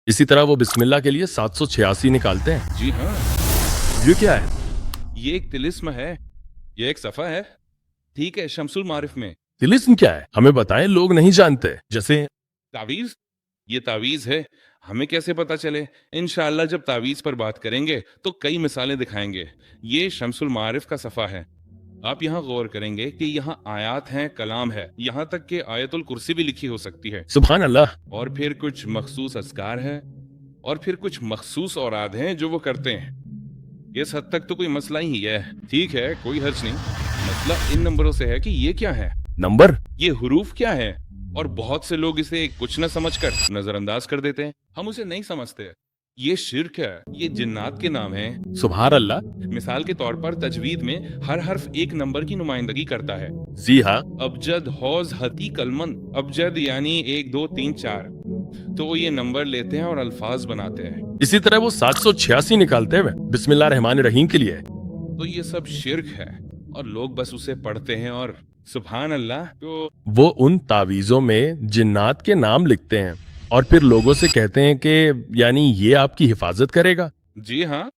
इसी तरह वो बिस्मिल्लाह के लिए 786 निकालते हैं। जी हाँ, ये क्या है? ये एक तिलिस्म है, ये एक सफ़ा है। ठीक है, शम्सुल मारिफ में तिलिस्म क्या है? हमें बताएं, लोग नहीं जानते। जैसे तावीज़, ये तावीज़ है। हमें कैसे पता चले? इंशाअल्लाह जब तावीज़ पर बात करेंगे तो कई मिसालें दिखाएंगे। ये शम्सुल मारिफ का सफ़ा है। आप यहाँ गौर करेंगे कि यहाँ आयात हैं, कलाम है, यहाँ तक कि आयतुल कुर्सी भी लिखी हो सकती है। सुभान अल्लाह। और फिर कुछ मखसूस अस्कार है और फिर कुछ मखसूस औराद हैं जो वो करते हैं। इस हद तक तो कोई मसला ही है। ठीक है, कोई हर्ज नहीं। मसला इन नंबरों से है कि ये क्या है, नंबर? ये हुरूफ क्या है, और बहुत से लोग इसे कुछ न समझकर नजरअंदाज कर देते हैं। हम उसे नहीं समझते। ये शिर्क है, ये जिन्नात के नाम है। सुभान अल्लाह। मिसाल के तौर पर तजवीद में हर हर्फ एक नंबर की नुमाइंदगी करता है। जी हाँ। अबजद, हौज, हती, कलमन। अबजद यानी 1 2 3 4, तो वो ये नंबर लेते हैं और अल्फाज बनाते हैं। इसी तरह वो 786 निकालते हैं बिस्मिल्लाह रहमान रहीम के लिए। तो ये सब शिर्क है और लोग बस उसे पढ़ते हैं और सुभान अल्लाह। तो वो उन तावीज़ों में जिन्नात के नाम लिखते हैं और फिर लोगों से कहते हैं कि यानी ये आपकी हिफाजत करेगा। जी हाँ,